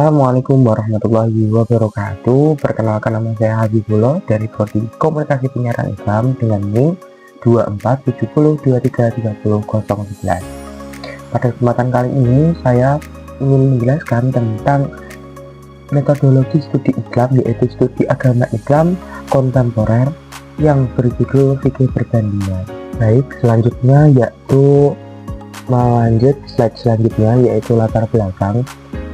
Assalamualaikum warahmatullahi wabarakatuh. Perkenalkan, nama saya Habibullah dari Prodi Komunikasi Penyiaran Islam dengan NIM 2470233011. Pada kesempatan kali ini saya ingin menjelaskan tentang metodologi studi Islam, yaitu studi agama Islam kontemporer yang berjudul fikih perbandingan. Baik, selanjutnya yaitu melanjut slide selanjutnya, yaitu latar belakang.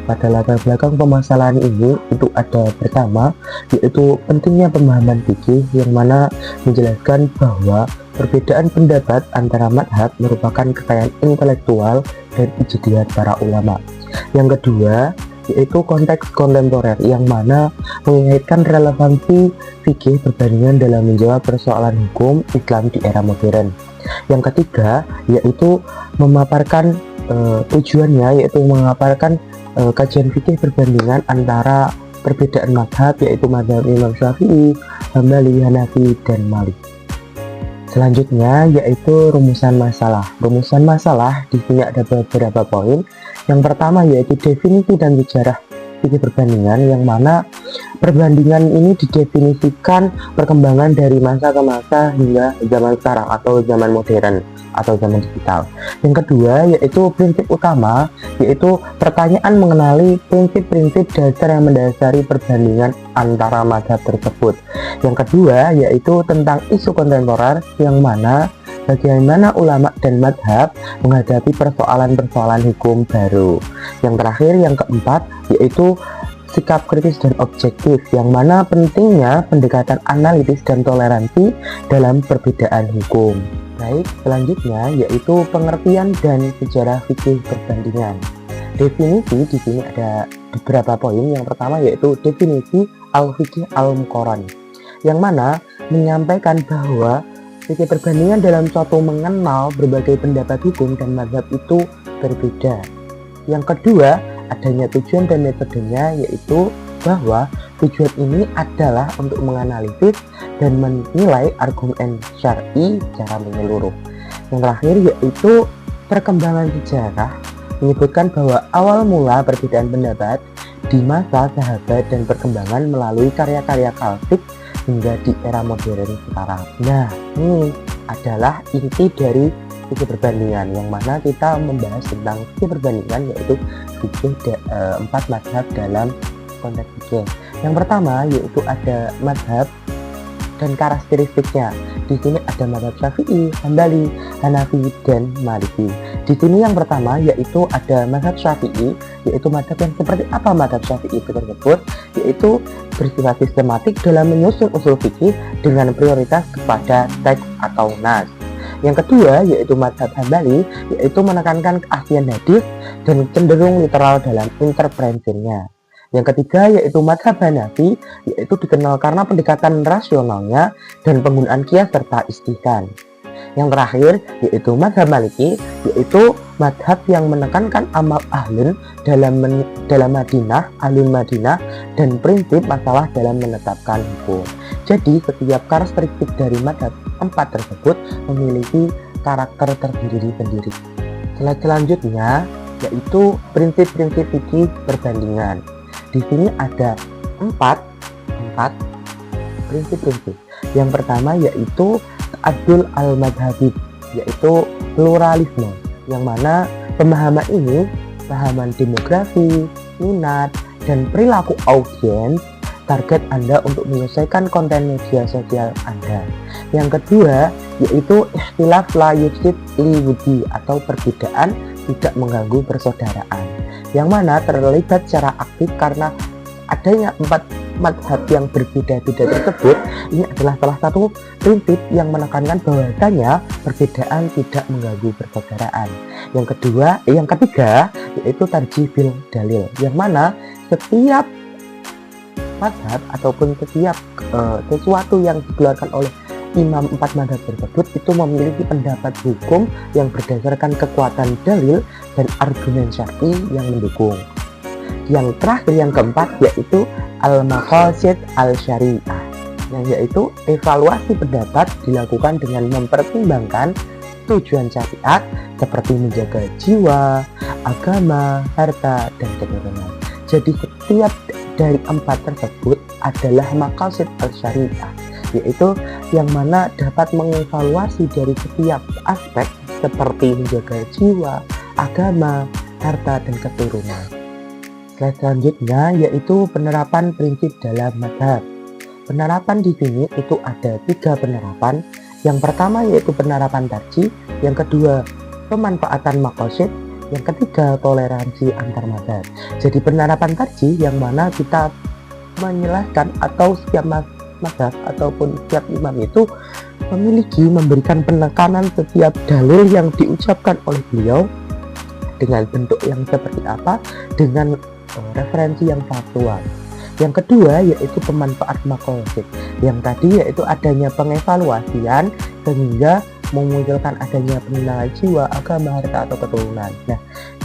Pada latar belakang permasalahan ini itu ada pertama, yaitu pentingnya pemahaman fikih, yang mana menjelaskan bahwa perbedaan pendapat antara madhab merupakan kekayaan intelektual dan ijtihad para ulama. Yang kedua yaitu konteks kontemporer, yang mana mengaitkan relevansi fikih perbandingan dalam menjawab persoalan hukum Islam di era modern. Yang ketiga yaitu memaparkan tujuannya, yaitu memaparkan kajian fikih perbandingan antara perbedaan madhab, yaitu madhab Imam Syafi'i, Hambali, Hanafi, dan Malik. Selanjutnya yaitu rumusan masalah. Rumusan masalah di sini ada beberapa poin. Yang pertama yaitu definisi dan sejarah fikih perbandingan, yang mana perbandingan ini didefinisikan perkembangan dari masa ke masa hingga zaman sekarang atau zaman modern atau zaman digital. Yang kedua yaitu prinsip utama, yaitu pertanyaan mengenali prinsip-prinsip dasar yang mendasari perbandingan antara madhab tersebut. Yang kedua yaitu tentang isu kontemporer, yang mana bagaimana ulama dan madhab menghadapi persoalan-persoalan hukum baru. Yang terakhir, yang keempat, yaitu sikap kritis dan objektif, yang mana pentingnya pendekatan analitis dan toleransi dalam perbedaan hukum. Baik, selanjutnya yaitu pengertian dan sejarah fikih perbandingan. Definisi di sini ada beberapa poin. Yang pertama yaitu definisi al-fiqh al-muqarran, yang mana menyampaikan bahwa fikih perbandingan dalam suatu mengenal berbagai pendapat hukum dan mazhab itu berbeda. Yang kedua, adanya tujuan dan metodenya, yaitu bahwa tujuan ini adalah untuk menganalisis dan menilai argumen syar'i secara menyeluruh. Yang terakhir yaitu perkembangan sejarah, menyebutkan bahwa awal mula perbedaan pendapat di masa sahabat dan perkembangan melalui karya-karya klasik hingga di era modern sekarang. Nah, ini adalah inti dari fikih perbandingan, yang mana kita membahas tentang fikih perbandingan, yaitu fikih 4 madhab dalam konteks fikih. Yang pertama yaitu ada madhab dan karakteristiknya. Di sini ada madhab Syafi'i, Hambali, Hanafi, dan Maliki. Di sini yang pertama yaitu ada madhab Syafi'i, yaitu madhab yang seperti apa madhab Syafi'i tersebut, yaitu bersifat sistematik dalam menyusun usul fikih dengan prioritas kepada teks atau nas. Yang kedua yaitu madhab Hambali, yaitu menekankan keaslian hadis dan cenderung literal dalam interpretasinya. Yang ketiga yaitu madhab Hanafi, yaitu dikenal karena pendekatan rasionalnya dan penggunaan kias serta istihsan. Yang terakhir yaitu madhab Maliki, yaitu madhab yang menekankan amal ahlun dalam Madinah, alun Madinah, dan prinsip masalah dalam menetapkan hukum. Jadi setiap karakteristik dari madhab 4 tersebut memiliki karakter tersendiri. Selanjutnya yaitu prinsip-prinsip fikih perbandingan. Di sini ada 4 prinsip-prinsip. Yang pertama yaitu ta'addul al-madhabib, yaitu pluralisme, yang mana pemahaman ini, pemahaman demografi, minat, dan perilaku audiens target Anda untuk menyelesaikan konten media sosial Anda. Yang kedua yaitu ikhtilaf la yufsid li wudi, atau perbedaan tidak mengganggu persaudaraan, yang mana terlibat secara aktif karena adanya 4 madhab yang berbeda-beda tersebut. Ini adalah salah satu prinsip yang menekankan bahwasanya perbedaan tidak mengganggu persaudaraan. Yang ketiga yaitu tarjih bil dalil, yang mana setiap madhab ataupun setiap sesuatu yang dikeluarkan oleh imam 4 madhab tersebut itu memiliki pendapat hukum yang berdasarkan kekuatan dalil dan argumen syar'i yang mendukung. Yang terakhir, yang keempat, yaitu al-maqasid al-syariah, yang yaitu evaluasi pendapat dilakukan dengan mempertimbangkan tujuan syariat seperti menjaga jiwa, agama, harta, dan keturunan. Jadi setiap dari 4 tersebut adalah maqasid al-syariah, yaitu yang mana dapat mengevaluasi dari setiap aspek seperti menjaga jiwa, agama, harta, dan keturunan. Slide selanjutnya yaitu penerapan prinsip dalam mazhab. Penerapan di sini itu ada 3 penerapan. Yang pertama yaitu penerapan tarjih, yang kedua pemanfaatan maqasid, yang ketiga toleransi antar mazhab. Jadi penerapan tarjih yang mana kita menjelaskan atau setiap mazhab ataupun setiap imam itu memiliki memberikan penekanan setiap dalil yang diucapkan oleh beliau dengan bentuk yang seperti apa, dengan referensi yang faktual. Yang kedua yaitu pemanfaat maqasid, yang tadi yaitu adanya pengevaluasian sehingga memunculkan adanya penilaian jiwa, agama, harta, atau keturunan. Nah,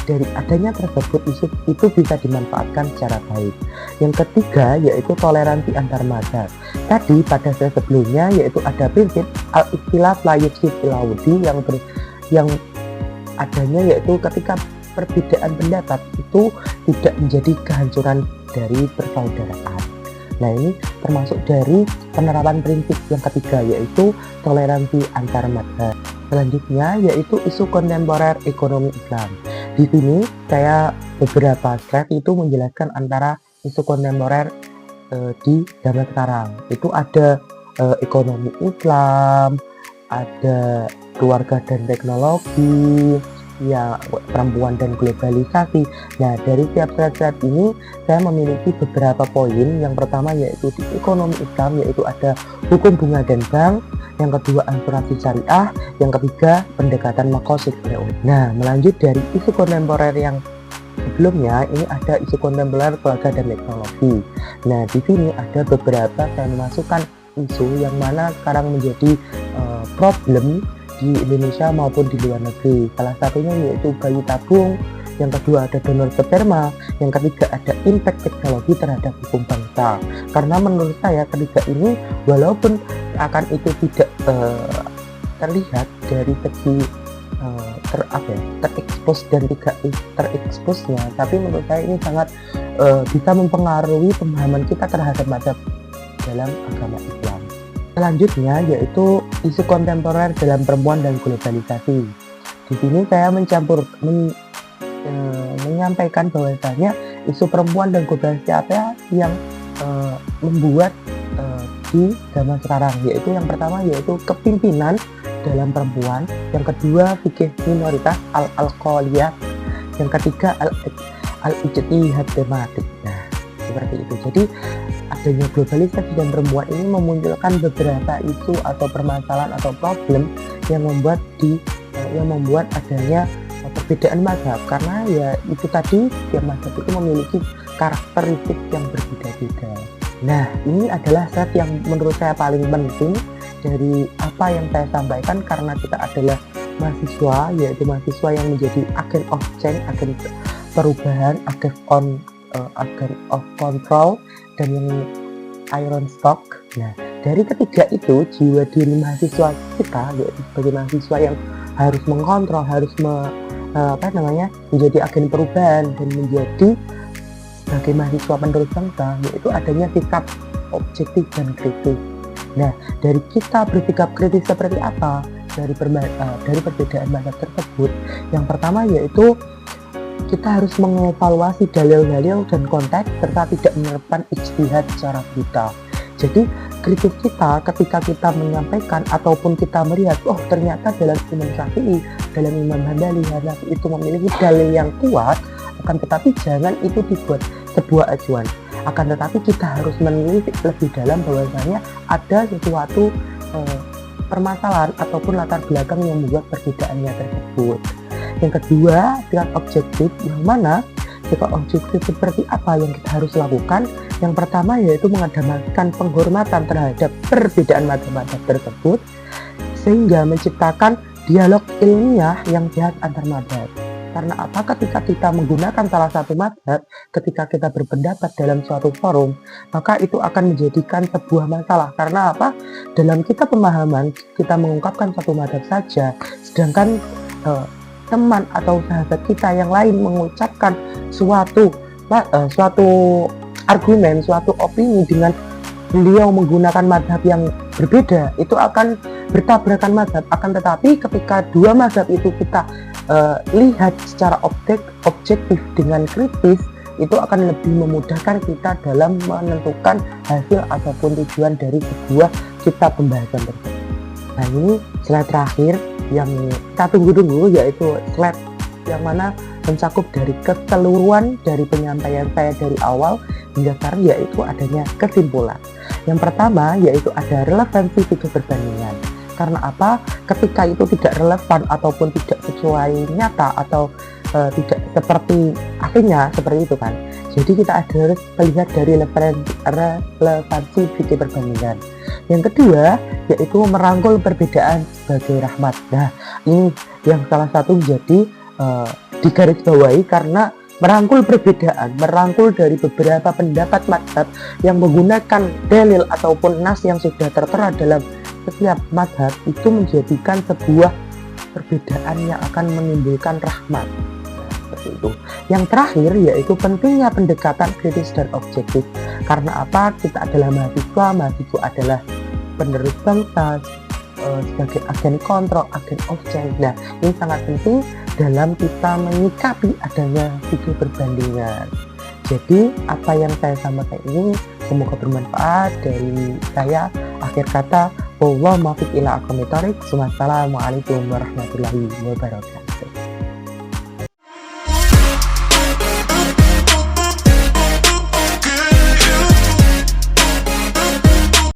dari adanya tersebut itu bisa dimanfaatkan secara baik. Yang ketiga yaitu toleransi antar mazhab. Tadi pada slide sebelumnya yaitu ada prinsip al-ikhtilaf la yufsid illa wudi yang adanya yaitu ketika perbedaan pendapat itu tidak menjadi kehancuran dari persaudaraan. Nah, ini termasuk dari penerapan prinsip yang ketiga yaitu toleransi antar mazhab. Selanjutnya yaitu isu kontemporer ekonomi Islam. Di sini saya beberapa slide itu menjelaskan antara isu kontemporer di zaman sekarang. Itu ada ekonomi Islam, ada keluarga dan teknologi, ya perempuan dan globalisasi. Nah, dari tiap slide ini saya memiliki beberapa poin. Yang pertama yaitu di ekonomi Islam, yaitu ada hukum bunga dan bank. Yang kedua asuransi syariah. Yang ketiga pendekatan maqasid. Nah, melanjut dari isu kontemporer yang sebelumnya, ini ada isu kontemporer keluarga dan teknologi. Nah, di sini ada beberapa saya memasukkan isu yang mana sekarang menjadi problem di Indonesia maupun di luar negeri. Salah satunya yaitu bayi tabung, yang kedua ada donor sperma, yang ketiga ada impact teknologi terhadap hukum bangsa. Karena menurut saya ketiga ini walaupun akan itu tidak terlihat dari segi terekspos dan tidak tereksposnya, tapi menurut saya ini sangat bisa mempengaruhi pemahaman kita terhadap mazhab dalam agama Islam. Selanjutnya yaitu isu kontemporer dalam perempuan dan globalisasi. Di sini saya menyampaikan bahwasanya isu perempuan dan globalisasi apa yang membuat di zaman sekarang, yaitu yang pertama yaitu kepimpinan dalam perempuan, yang kedua fikih minoritas al-qaliyah, yang ketiga al-ijtihad tematik. Nah, seperti itu. Jadi adanya globalisasi dan perempuan ini memunculkan beberapa isu atau permasalahan atau problem yang membuat adanya perbedaan mazhab, karena ya itu tadi setiap mazhab itu memiliki karakteristik yang berbeda-beda. Nah, ini adalah slide yang menurut saya paling penting dari apa yang saya sampaikan, karena kita adalah mahasiswa, yaitu mahasiswa yang menjadi agent of change, agen perubahan, agent of control, dan yang iron stock. Nah, dari ketiga itu jiwa diri mahasiswa kita yaitu sebagai mahasiswa yang harus mengontrol, harus menjadi agen perubahan dan menjadi sebagai mahasiswa penerus bangsa, yaitu adanya sikap objektif dan kritis. Nah, dari kita bersikap kritis seperti apa dari perbedaan mazhab tersebut? Yang pertama yaitu kita harus mengevaluasi dalil-dalil dan konteks serta tidak menerapkan ijtihad secara brutal. Jadi kritis kita ketika kita menyampaikan ataupun kita melihat, oh ternyata dalam Imam Syafi'i, dalam Imam Hanafi itu memiliki dalil yang kuat, akan tetapi jangan itu dibuat sebuah acuan. Akan tetapi kita harus menelisik lebih dalam bahwasanya ada sesuatu permasalahan ataupun latar belakang yang membuat perbedaannya tersebut. Yang kedua, sikap objektif, yang mana sikap objektif seperti apa yang kita harus lakukan? Yang pertama yaitu mengedepankan penghormatan terhadap perbedaan mazhab tersebut sehingga menciptakan dialog ilmiah yang sehat antar mazhab. Karena apa? Ketika kita menggunakan salah satu mazhab, ketika kita berpendapat dalam suatu forum, maka itu akan menjadikan sebuah masalah. Karena apa? Dalam kita pemahaman, kita mengungkapkan satu mazhab saja, sedangkan teman atau sahabat kita yang lain mengucapkan suatu suatu argumen, suatu opini dengan beliau menggunakan madhab yang berbeda, itu akan bertabrakan madhab. Akan tetapi ketika dua madhab itu kita lihat secara objektif dengan kritis, itu akan lebih memudahkan kita dalam menentukan hasil ataupun tujuan dari sebuah kitab pembahasan tersebut. Nah, ini slide terakhir yang kita tunggu-tunggu, yaitu slide yang mana mencakup dari keseluruhan dari penyampaian saya dari awal hingga sekarang, yaitu adanya kesimpulan. Yang pertama yaitu ada relevansi fikih perbandingan. Karena apa? Ketika itu tidak relevan ataupun tidak sesuai nyata atau tidak seperti aslinya, seperti itu kan. Jadi kita harus melihat dari relevansi fikih perbandingan. Yang kedua yaitu merangkul perbedaan sebagai rahmat. Nah, ini yang salah satu menjadi digarisbawahi, karena merangkul perbedaan, merangkul dari beberapa pendapat madhab yang menggunakan dalil ataupun nas yang sudah tertera dalam setiap madhab, itu menjadikan sebuah perbedaan yang akan menimbulkan rahmat. Seperti itu. Yang terakhir yaitu pentingnya pendekatan kritis dan objektif. Karena apa? Kita adalah mahasiswa adalah penerus bangsa, sebagai agen kontrol, agen of change. Nah, ini sangat penting dalam kita menyikapi adanya fikih perbandingan. Jadi apa yang saya sampaikan ini semoga bermanfaat. Dari saya, akhir kata, wallahu muwaffiq ila aqwamit thoriq. Wassalamualaikum warahmatullahi wabarakatuh.